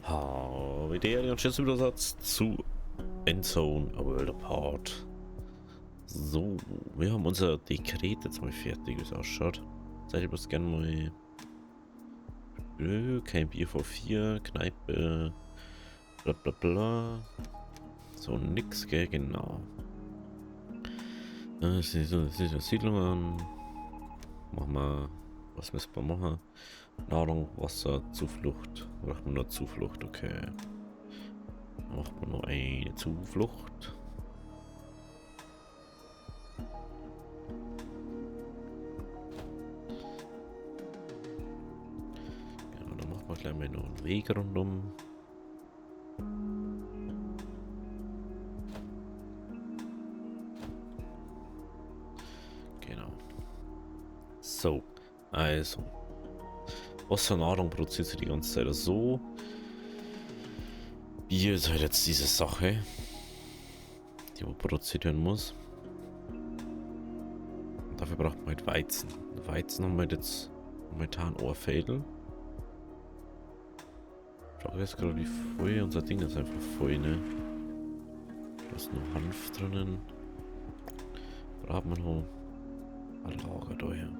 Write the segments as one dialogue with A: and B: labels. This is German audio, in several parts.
A: Hallo, und schätze Übersatz zu Endzone, a World Apart. So, wir haben unser Dekret jetzt mal fertig, wie es ausschaut. Seid ihr was gerne mal. Kein Bier vor 4, Kneipe, bla bla bla. So, nix, gell, genau. Das ist eine Siedlung an. Machen wir. Was müssen wir machen? Nahrung, Wasser, Zuflucht. Braucht man nur Zuflucht, okay. Macht man nur eine Zuflucht. Genau, dann machen wir gleich mal noch einen Weg rundum. Genau. So, also. Wassernahrung produziert sie die ganze Zeit so. Bier ist halt jetzt diese Sache, die wo produziert werden muss. Und dafür braucht man halt Weizen. Weizen haben wir halt jetzt momentan Ohrfädel. Ich frage jetzt gerade, wie voll unser Ding ist einfach voll, ne? Da ist nur Hanf drinnen. Braucht man noch ein Lager da hier.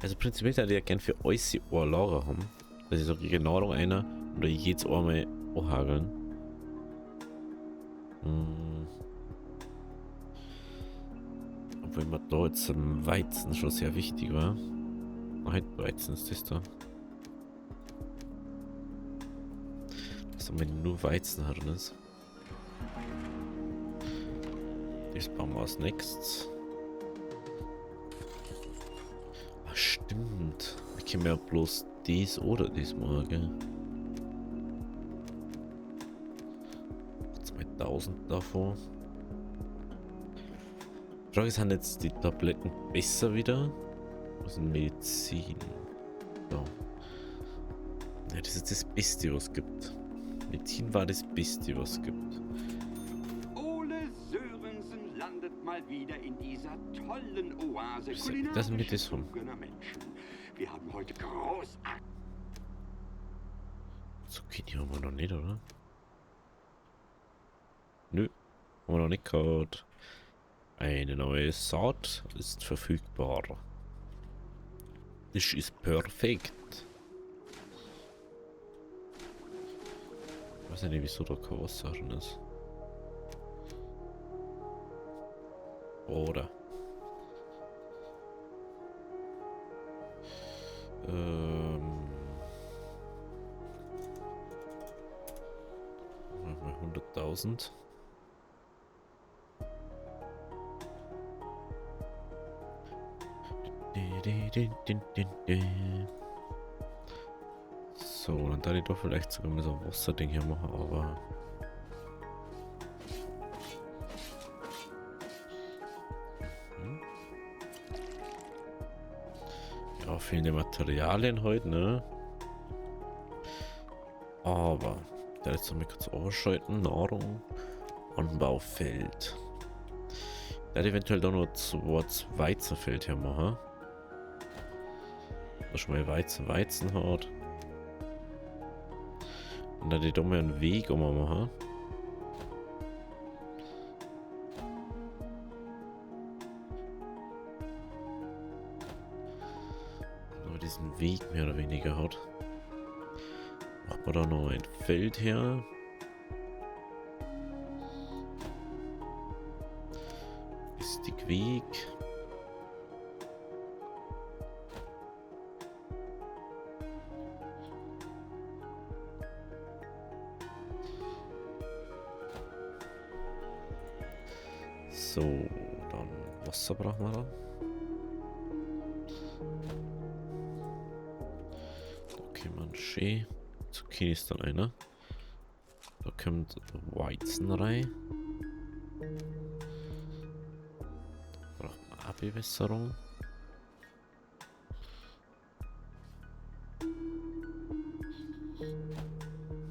A: Also prinzipiell hätte ich ja gern für alles ein Lager haben. Also so gegen Nahrung einer oder jedes einmal anhageln. Obwohl mir da jetzt im Weizen schon sehr wichtig war. Halt Weizen ist das da. Dass da nur Weizen drin ist. Das bauen wir als nächstes. Ah, stimmt. Ich kann mir ja bloß dies oder dies machen, gell? 2000 davon. Die Frage ist, sind jetzt die Tabletten besser wieder? Was ist Medizin? So. Ja, das ist das Beste, was es gibt. Medizin war das Beste, was es gibt.
B: Ole Sörensen landet mal wieder in dieser tollen Oase
A: Das sind mit das von.
B: Menschen. Wir haben heute großartig.
A: Zucchini haben wir noch nicht, oder? Nö, haben wir noch nicht gehabt. Eine neue Saat ist verfügbar. Das ist perfekt. Ich weiß nicht, wieso da kein Wasser drin ist. Oder? Mal 100.000. So, dann darf ich doch vielleicht sogar mal so ein Wasserding hier machen, aber... Ja, fehlende Materialien heute, ne? Aber, da jetzt mal kurz ausschalten, Nahrung, Anbaufeld. Da eventuell da noch zwei Weizenfeld hier machen. Da schon mal Weizen hat. Und dann die da mal einen Weg machen. Aber diesen Weg mehr oder weniger hat. Macht man da noch ein Feld her. Ist die Weg. So, dann Wasser brauchen wir da. Da kommt schön. Zucchini ist dann einer. Da kommt Weizen rein. Da braucht man eine Bewässerung.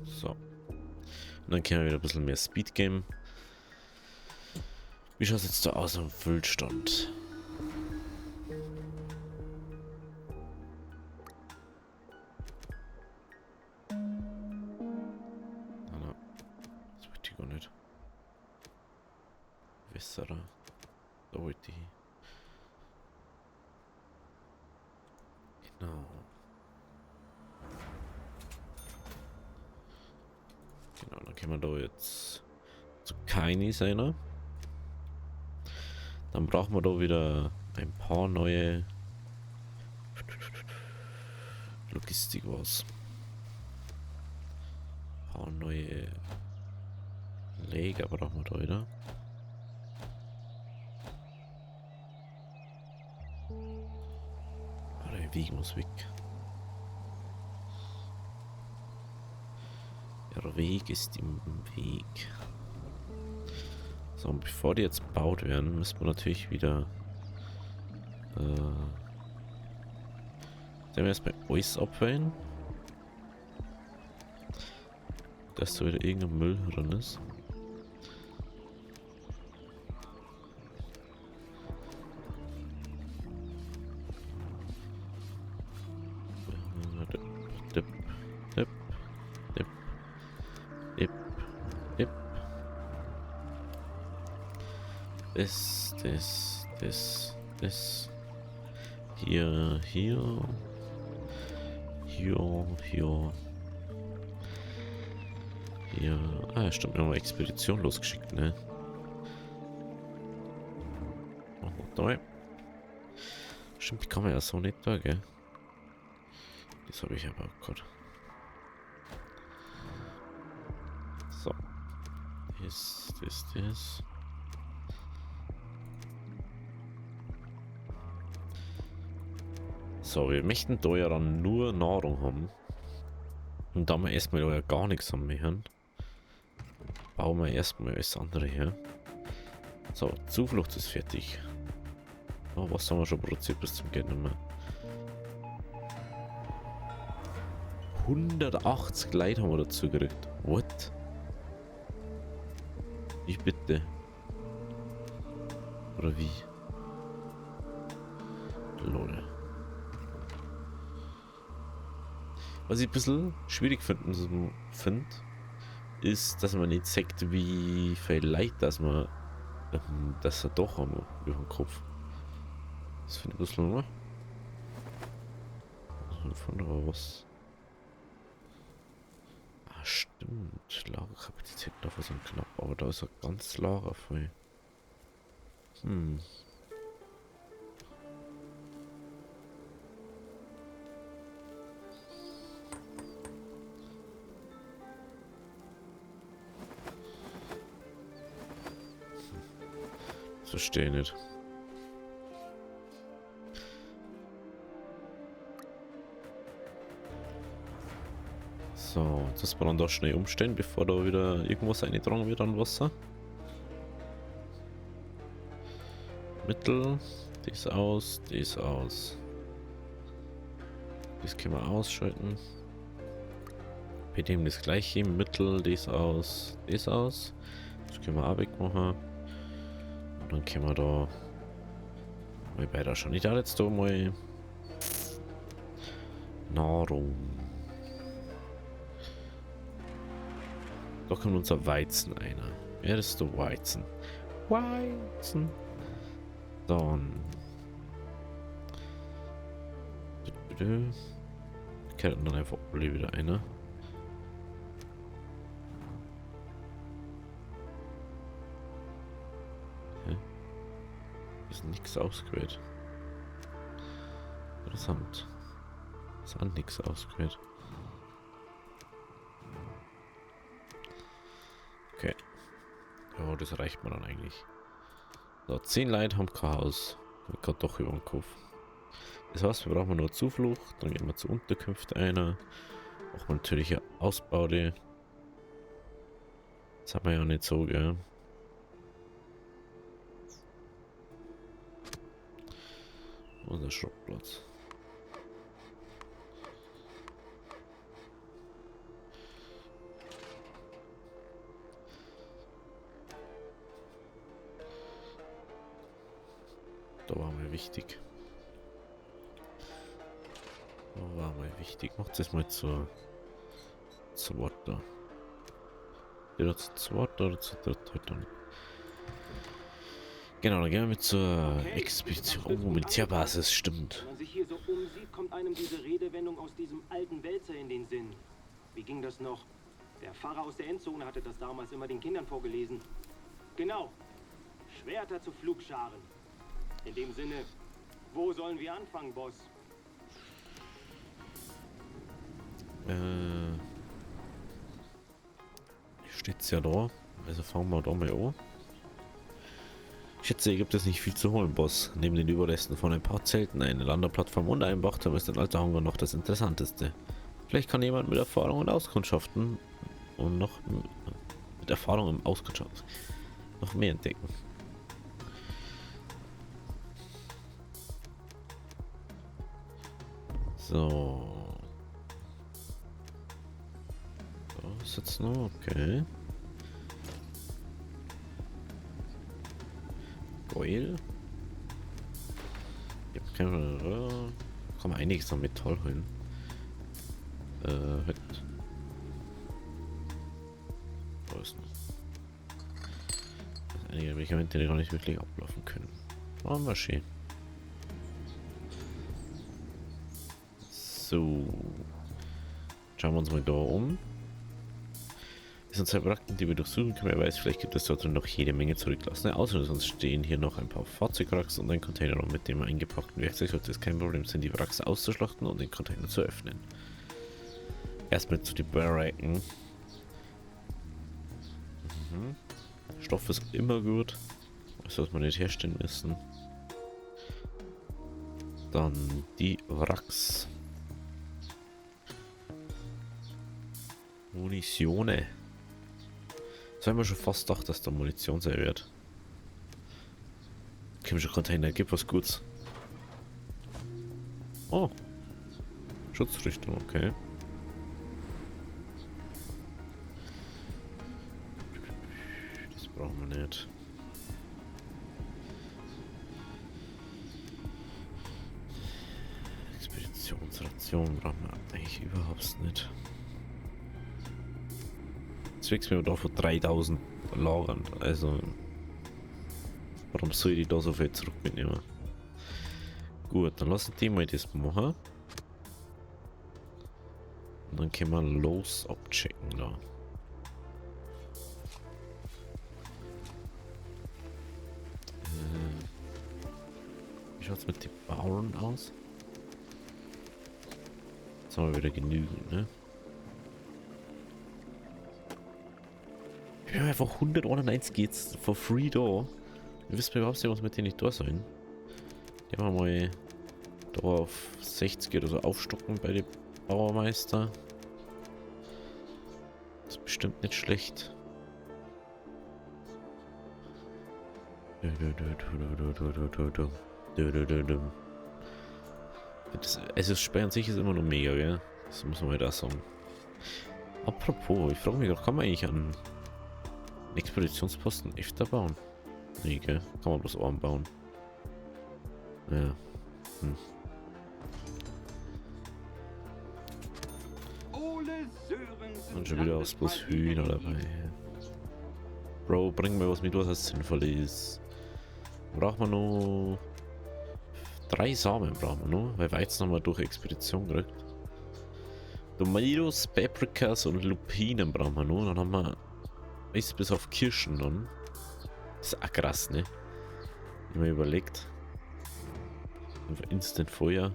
A: So. Und dann können wir wieder ein bisschen mehr Speed geben. Wie schaut es jetzt da aus am Füllstand? besserer. Da wollte ich. Genau. Genau, dann können wir da jetzt zu Kaini sein. Dann brauchen wir da wieder ein paar neue Logistik was. Ein paar neue Lager brauchen wir da wieder. Ah, der Weg muss weg. Der Weg ist im Weg. So, und bevor die jetzt gebaut werden, müssen wir natürlich wieder dann erstmal alles abwählen. Dass da wieder irgendein Müll drin ist. Dip, dip, dip, dip, dip. Das. Hier. Hier. Ah, stimmt, wir haben eine Expedition losgeschickt, ne? Oh, da. Stimmt, die kann man ja so nicht da, gell? Das habe ich aber auch gerade. So. Das. So, wir möchten da ja dann nur Nahrung haben. Und da wir erstmal ja gar nichts haben mehr, bauen wir erstmal alles andere her. So, Zuflucht ist fertig. Oh, was haben wir schon produziert bis zum Geld nicht mehr? 180 Leute haben wir dazu gekriegt. What? Ich bitte. Oder wie? Lol. Was ich ein bisschen schwierig finde, ist, dass man nicht sagt, wie viel Leid, dass er doch haben über den Kopf. Das finde ich ein bisschen, ne? Von aber was. Ah, stimmt. Lagerkapazität dafür sind knapp, aber da ist er ganz Lager voll. Verstehe nicht. So, das wir dann da schnell umstellen, bevor da wieder irgendwas eingetragen wird an Wasser. Mittel, das aus. Das können wir ausschalten. Bei dem das gleiche, Mittel, das aus. Das können wir auch wegmachen. Und dann können wir da mal bei der schon. Ich da jetzt da mal Nahrung. Da kommt unser Weizen einer. Ja, das ist der Weizen. Dann. Kennen dann einfach alle wieder einer. Ist nichts ausgewählt. Interessant. Ist an nichts ausgewählt. Okay. Ja, das reicht mir dann eigentlich. So, 10 Leute haben kein Haus. Gerade doch über den Kopf. Das heißt, wir brauchen nur Zuflucht. Dann gehen wir zur Unterkunft einer. Auch natürlich eine Ausbaude. Das hat man ja nicht so, gell? Wo ist der Schrottplatz? Da war mal wichtig. Macht das mal zu Wort da. Oder zu zweit oder zu dritt halt dann. Genau, dann gehen wir mit zur
C: Okay,
A: Expedition.
C: wir sind
A: Oh,
C: am
A: Militärbasis, stimmt.
C: Wenn man sich hier so umsieht, kommt einem diese Redewendung aus diesem alten Wälzer in den Sinn. Wie ging das noch? Der Pfarrer aus der Endzone hatte das damals immer den Kindern vorgelesen. Genau. Schwerter zu Pflugscharen. In dem Sinne, wo sollen wir anfangen, Boss?
A: Steht's ja da. Also fangen wir da mal an. Ich schätze, hier gibt es nicht viel zu holen, Boss. Neben den Überresten von ein paar Zelten, eine Landeplattform und einem Wachturm ist ein alter Hangar noch das Interessanteste. Vielleicht kann jemand mit Erfahrung und Auskundschaften und noch mit Erfahrung im Auskundschaften noch mehr entdecken. So. Da ist jetzt noch, okay. Goil. Ich hab keine. Kann man einiges an Metall holen. Halt. Da ist noch. Einige Medikamente, die gar nicht wirklich ablaufen können. Oh, mal schön. So. Schauen wir uns mal da um. Es sind 2 Wracken, die wir durchsuchen können. Wer weiß, vielleicht gibt es dort noch jede Menge zurücklassen. Außer sonst stehen hier noch ein paar Fahrzeugwracks und ein Container, mit dem eingepackten Werkzeug sollte es kein Problem sein, die Wracks auszuschlachten und den Container zu öffnen. Erstmal zu den Barracken. Stoff ist immer gut. Das sollte man nicht herstellen müssen. Dann die Wracks. Munitione. Das haben wir schon fast gedacht, dass da Munition sein wird. Chemische Container, gibt was Gutes. Oh. Schutzrichtung, okay. Das brauchen wir nicht. Expeditionsration brauchen wir eigentlich überhaupt nicht. Jetzt wächst mir da von 3000 Lagern, also warum soll ich da so viel zurück mitnehmen? Gut, dann lassen die mal das machen. Und dann können wir los abchecken da. Wie schaut es mit den Bauern aus? Jetzt haben wir wieder genügend, ne? Wir haben einfach 191 geht's for free da. Ihr wisst mir überhaupt nicht, was mit denen nicht da sein. Die haben wir mal da auf 60 oder so aufstocken bei den Bauermeister. Das ist bestimmt nicht schlecht. Das Spiel an sich ist immer noch mega, gell? Das muss man halt auch sagen. Apropos, ich frage mich doch, kann man eigentlich an Expeditionsposten öfter bauen? Nee, gell? Kann man bloß Ohren bauen. Ja.
B: Ole Sörensen
A: Und schon wieder aus bloß Hühner dabei. Bro, bring mir was mit, was das sinnvoll ist. Braucht man nur 3 Samen, brauchen wir nur, weil Weizen haben wir durch Expedition gekriegt. Tomatoes, Paprikas und Lupinen brauchen wir nur, dann haben wir alles bis auf Kirschen dann. Das ist auch krass, ne? Wenn man überlegt. Einfach Instant Feuer.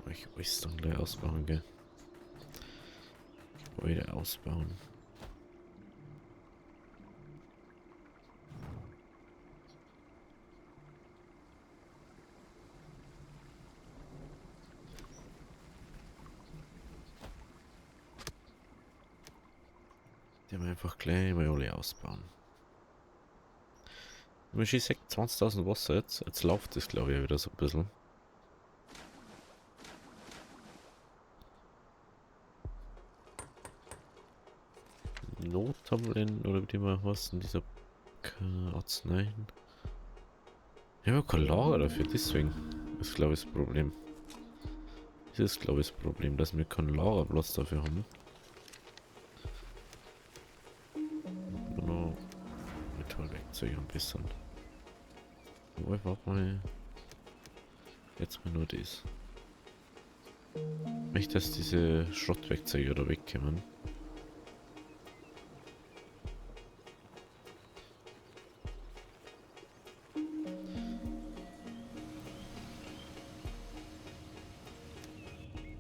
A: Kann ich alles dann gleich ausbauen, gell? Gebäude ausbauen. Die haben wir einfach gleich mal alle ausbauen. Wenn ich sage 20.000 Wasser jetzt läuft das glaube ich wieder so ein bisschen. Nottabletten oder wie die mal heißen, dieser Arzneien. Ich habe kein Lager dafür, deswegen ist glaube ich das Problem. Das ist glaube ich das Problem, dass wir keinen Lagerplatz dafür haben. Schrottwerkzeug ein bisschen. Wo war mal jetzt mal nur das. Nicht, dass diese Schrottwerkzeuge da wegkommen.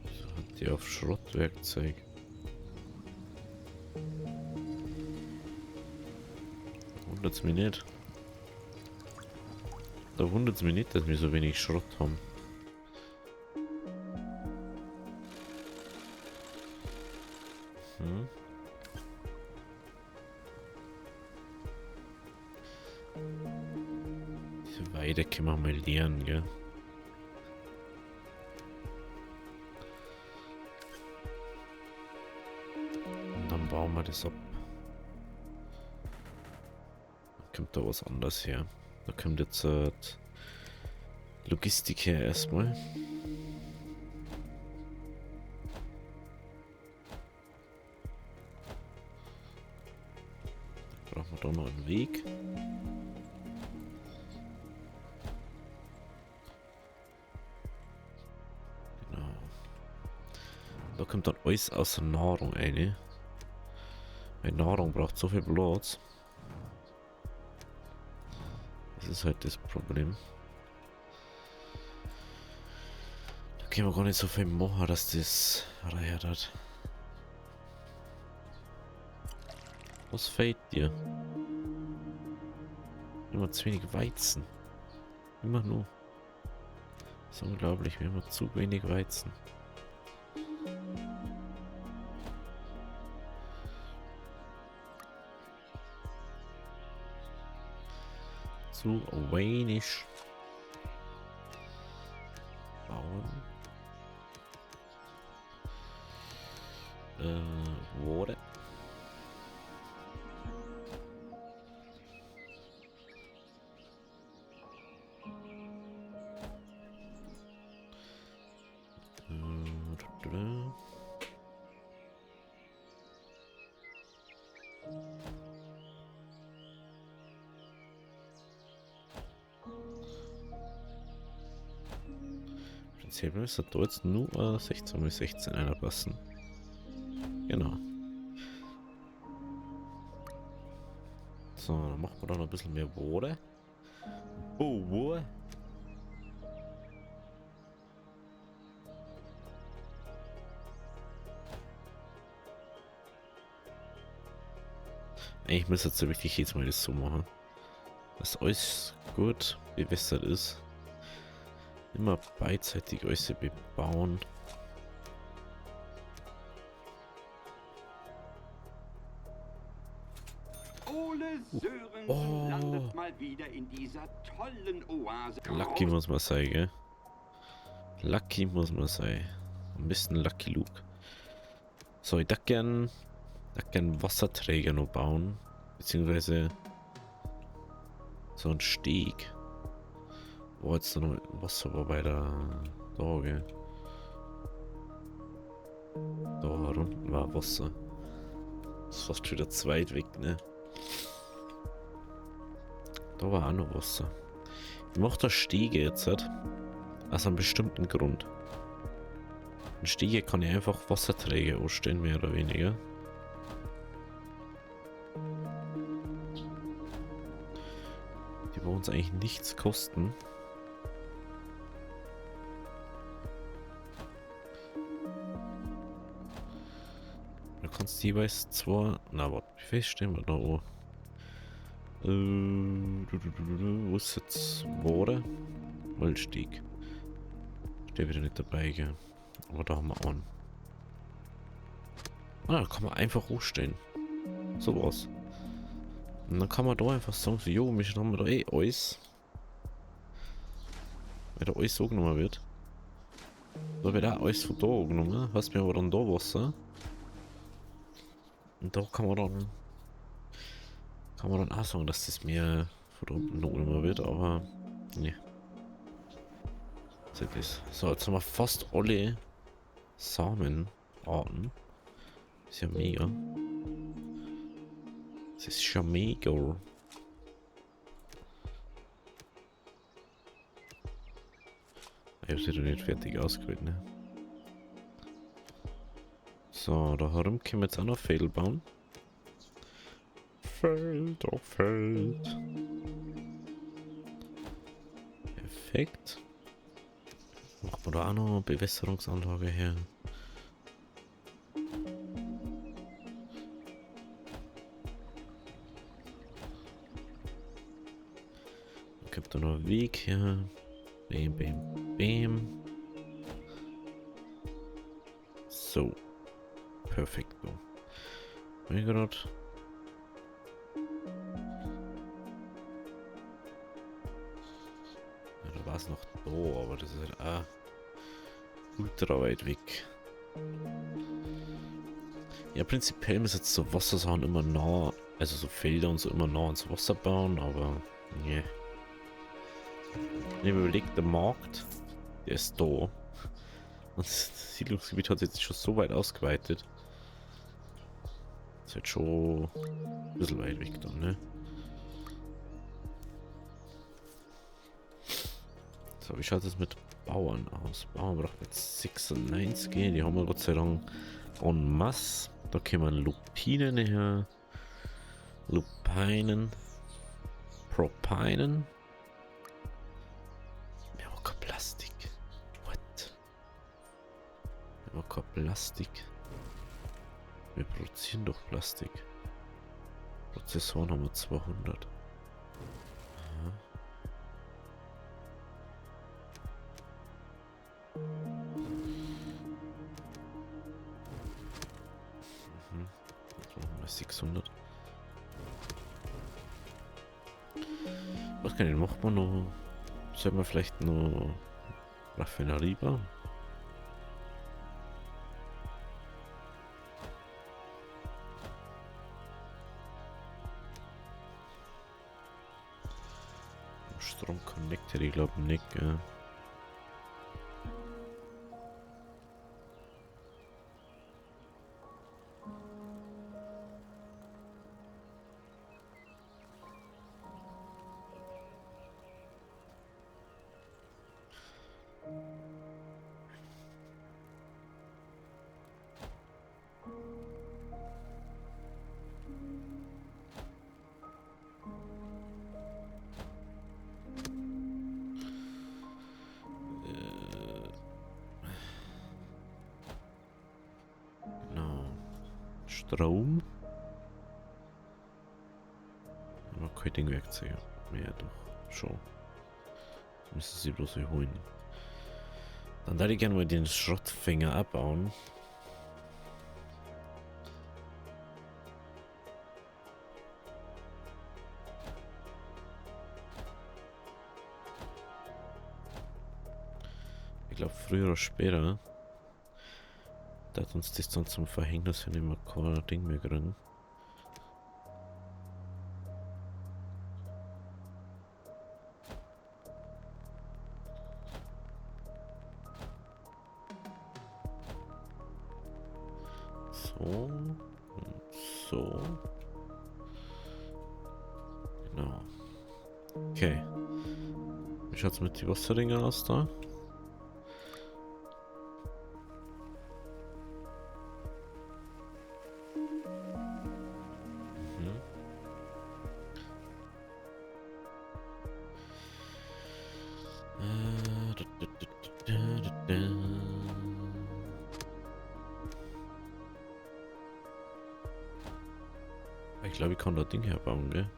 A: So hat die auf Schrottwerkzeug. Wundert's mich nicht. Da wundert's mich nicht, dass wir so wenig Schrott haben. Diese Weide können wir mal leeren, gell? Und dann bauen wir das ab. Dann kommt da was anderes her. Da kommt jetzt Logistik her erstmal. Brauchen wir da noch einen Weg. Genau. Da kommt dann alles außer Nahrung rein. Weil Nahrung braucht so viel Platz. Das ist halt das Problem. Da können wir gar nicht so viel machen, dass das reiert hat. Was fehlt dir? Immer zu wenig Weizen. Immer nur. Das ist unglaublich, wir haben immer zu wenig Weizen. Zu wenig bauen. Wurde. Prinzipiell müsste da jetzt nur 16 bis 16 einpassen. Genau. So, dann machen wir da noch ein bisschen mehr Wohle. Oh, Wohle. Eigentlich müsste jetzt wirklich jetzt mal das so machen, dass alles gut bewässert ist. Immer beidseitig alles bebauen.
B: Ole Sörensen landet mal wieder in dieser tollen Oase.
A: Lucky muss man sein, gell? Lucky muss man sein. Am besten Lucky Luke. So, ich darf gern Wasserträger noch bauen. Beziehungsweise so ein Steg. Wo jetzt noch Wasser war bei der da, gell? Da unten war Wasser. Das ist fast wieder zu weit weg, ne? Da war auch noch Wasser. Ich mache da Stege jetzt halt. Aus einem bestimmten Grund. In Stege kann ich einfach Wasserträger ausstellen, mehr oder weniger. Die wollen uns eigentlich nichts kosten. Du kannst jeweils zwar... Na, warte, wie viel stehen wir da an? Wo ist jetzt Ware? Waldstieg. Steht wieder nicht dabei, gell? Aber da haben wir an. Ah, da kann man einfach hochstellen. So was. Und dann kann man da einfach sagen, so, jo, wir haben da eh alles. Wenn da alles so genommen wird. Da wird auch alles von da genommen. Hast mir aber dann da Wasser. Und da kann man dann auch sagen, dass das mehr von da unten noch genommen wird, aber ne. So, jetzt haben wir fast alle Samenarten. Ist ja mega. Das ist schon mega. Ich habe sie noch nicht fertig ausgewählt, ne? So, da herum können wir jetzt auch noch Feld bauen. Feld auf Feld. Perfekt. Machen wir da auch noch eine Bewässerungsanlage her. Gibt da noch einen Weg her. Bam, bam, bam. So. Perfekt. Mir gerade. Ja, da war es noch da, aber das ist halt auch ultra weit weg. Ja, prinzipiell müssen jetzt so Wassersachen immer nah, also so Felder und so immer nah ans Wasser bauen, aber ne. Ich habe überlegt, der Markt, der ist da. Und das Siedlungsgebiet hat sich jetzt schon so weit ausgeweitet. Das ist halt schon ein bisschen weit weg dann, ne? So, wie schaut es mit Bauern aus? Bauern braucht jetzt 96, die haben wir Gott sei Dank en masse. Da kommen Lupinen her. Lupinen. Propinen. Wir haben kein Plastik. What? Wir haben kein Plastik. Wir produzieren doch Plastik. Prozessoren haben wir 200. Aha. Jetzt brauchen wir 600. Was kann ich machen? Wir noch? Sollen wir vielleicht noch Raffinerie bauen? Strom connected, ich glaube nicht, gell? Strom. Aber kein Dingwerkzeug mehr, doch schon. Das müssen sie bloß holen. Dann würde ich gerne mal den Schrottfänger abbauen. Ich glaube früher oder später. Da hat uns das dann zum Verhängnis, wenn wir kein Ding mehr kriegen. So und so. Genau. Okay. Wie schaut es mit den Wasserringen aus da? Ich glaube, ich kann da Ding herbauen, gell?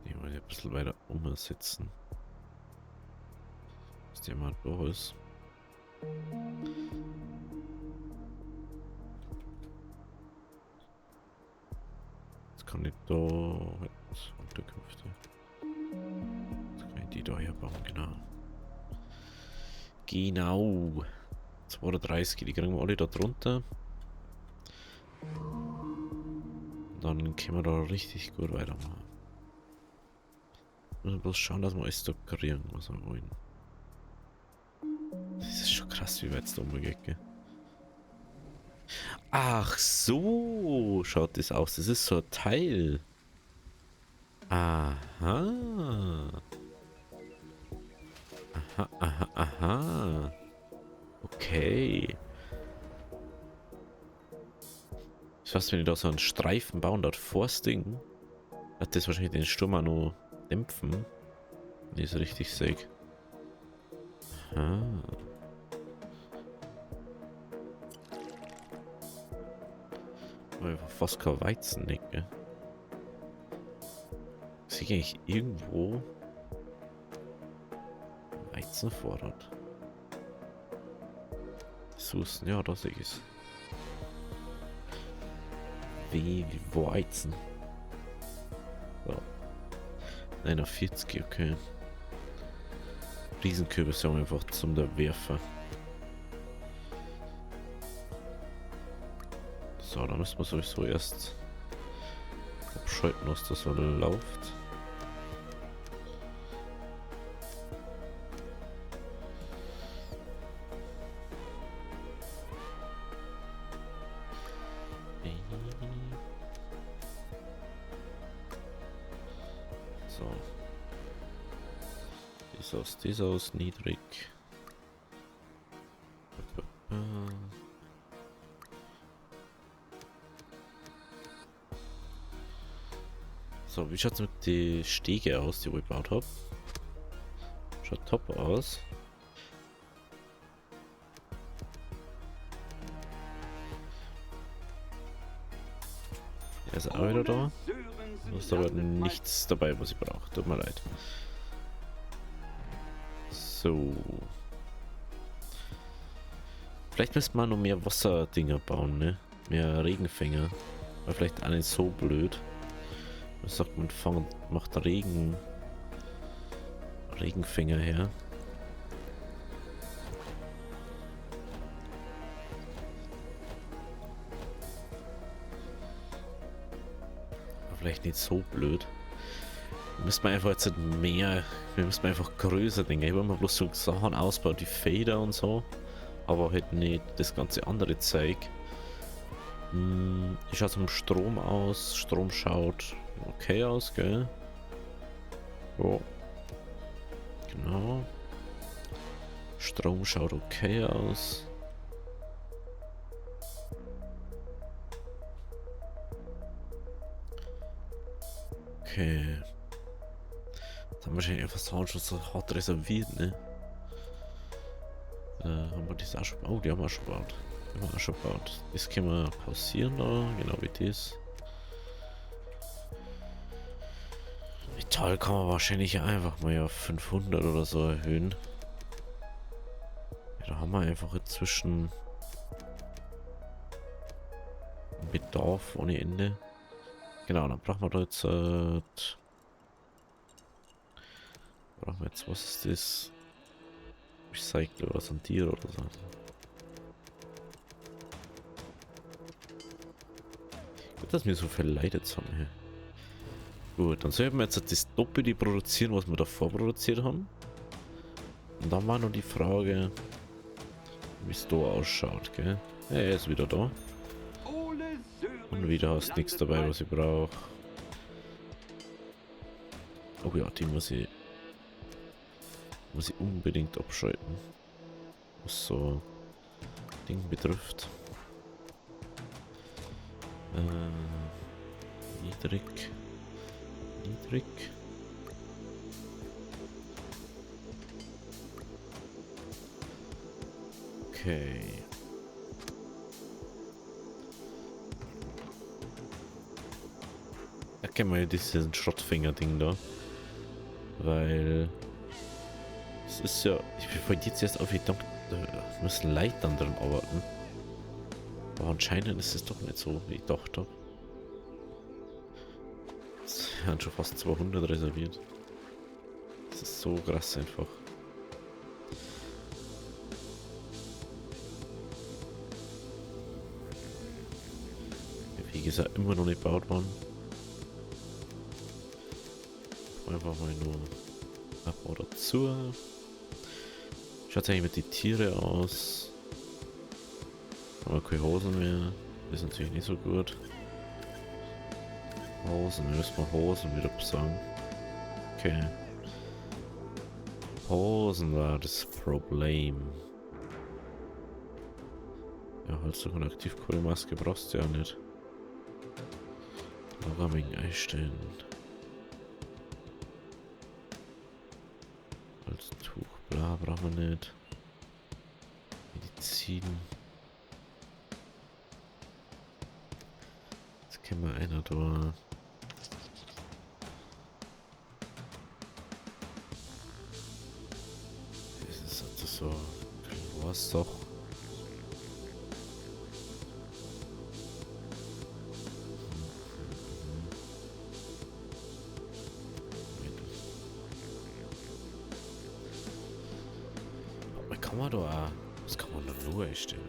A: Die muss ich ein bisschen weiter umsetzen. Dass der mal da ist. Jetzt kann ich da Unterkünfte. Jetzt kann ich die da herbauen, genau. Genau. 32, die kriegen wir alle da drunter. Dann können wir da richtig gut weitermachen. Wir müssen bloß schauen, dass wir alles da kriegen, was wir wollen. Das ist schon krass, wie weit es da umgeht, gell? Ach so, schaut das aus. Das ist so ein Teil. Aha. Aha, aha, aha. Okay. Ich weiß, wenn die da so einen Streifen bauen, dort vors Ding, hat das wahrscheinlich den Sturm auch noch dämpfen. Wenn ich es richtig sehe. Aha. Aber fast kein Weizen nicht, gell? Sehe ich eigentlich irgendwo Weizenvorrat? Suchen, ja, da sehe ich es. Wie Weizen. So. 49, okay. Riesenkürbis sind einfach zum der Werfer. So, da müssen wir sowieso erst abschalten, was das so läuft. So. Dieses niedrig. So, wie schaut es mit den Stege aus, die ich gebaut habe? Schaut top aus. Er ist auch wieder da. Da ist aber nichts dabei, was ich brauche. Tut mir leid. So. Vielleicht müsste man noch mehr Wasserdinger bauen, ne? Mehr Regenfänger. War vielleicht auch nicht so blöd. Was sagt man, macht Regenfänger her. War vielleicht nicht so blöd. Müssen wir einfach jetzt mehr, wir müssen einfach größer denken. Ich habe immer bloß so Sachen ausbaut wie Fader und so, aber halt nicht das ganze andere Zeug. Ich schaue zum Strom aus. Strom schaut okay aus, gell? Oh. Genau. Strom schaut okay aus. Okay. Dann haben wir wahrscheinlich einfach Sound schon so hart reserviert, ne? Haben wir das auch schon gebaut? Oh, die haben wir schon gebaut. Haben wir auch schon gebaut. Das können wir pausieren da, genau wie das. Metall kann man wahrscheinlich einfach mal auf 500 oder so erhöhen. Ja, da haben wir einfach inzwischen Bedarf ohne Ende. Genau, dann brauchen wir da jetzt brauchen wir jetzt, was ist das? Recycle oder Sandier oder so. Gut, dass wir so viel Leid jetzt haben hier. Gut, dann sollten wir jetzt das Doppelte produzieren, was wir davor produziert haben. Und dann war noch die Frage, wie es da ausschaut, gell? Ja, er ist wieder da. Und wieder hast nichts dabei, was ich brauche. Oh ja, die muss ich unbedingt abschalten. Was so Ding betrifft. Niedrig. Niedrig. Okay. Erkennen wir diesen Schrottfinger-Ding da. Weil es ist ja. Ich bin von jetzt erst auf gedacht, da müssen Leitern drin arbeiten. Aber anscheinend ist es doch nicht so, wie ich dachte. Wir haben schon fast 200 reserviert. Das ist so krass einfach. Wie gesagt, immer noch nicht gebaut worden. Einfach mal nur Abbau dazu. Schaut eigentlich mit den Tieren aus. Haben wir keine Hosen mehr. Das ist natürlich nicht so gut. Hosen, wir müssen mal Hosen wieder besorgen. Okay. Hosen war das Problem. Ja, Holztuch und Aktivkohlemaske brauchst du ja nicht. Programming einstellen. Holztuch, bla, brauchen wir nicht. Medizin. Jetzt können wir einer da. Das ist das so. Was doch. Kann man da auch. Das kann man da nur einstellen.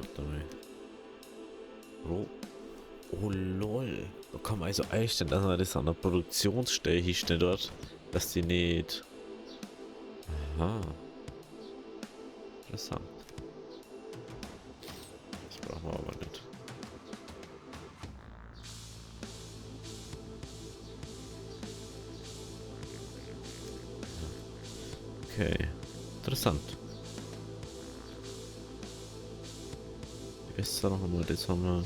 A: Oh lol. Da kann man also einstellen, dass man das an der Produktionsstelle hinstellt dort. Dass die nicht. Aha. Interessant. Das brauchen wir aber nicht. Okay. Interessant. Besser noch einmal, das haben wir.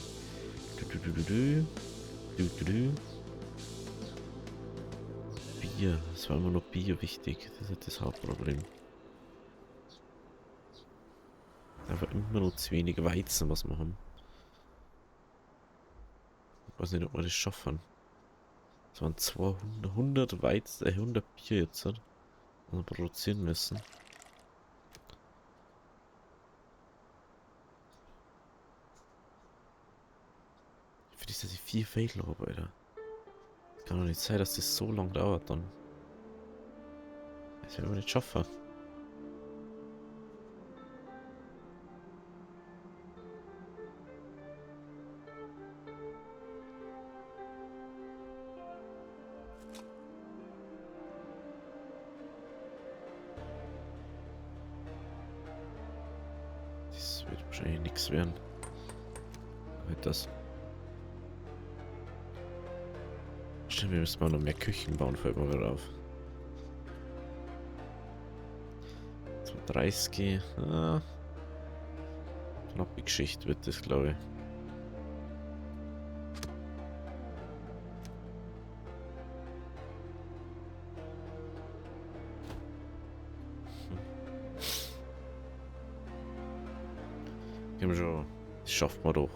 A: Bier, es war immer noch Bier wichtig, das ist das Hauptproblem. Aber immer noch zu wenig Weizen, was wir haben. Ich weiß nicht, ob wir das schaffen. Es waren 200 Weizen, 100 Bier jetzt, also produzieren müssen. Für das, dass ich 4 Fädel habe, Alter. Das kann doch nicht sein, dass das so lang dauert dann. Das werden wir nicht schaffen. Das wird wahrscheinlich nichts werden. Wird das. Stimmt, wir müssen mal noch mehr Küchen bauen, fällt mir wieder auf. 230. Ah. Knappe Geschichte wird das, glaube ich. Schon. Das schafft man doch.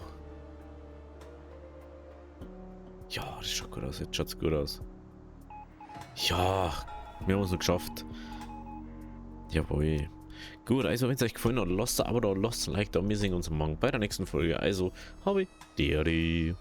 A: Ja, das schaut gut aus. Jetzt schaut's gut aus. Ja, wir haben es noch geschafft. Jawohl. Gut, also wenn es euch gefallen hat, lasst ein Abo da, lasst ein Like da. Wir sehen uns morgen bei der nächsten Folge. Also, habe Deri.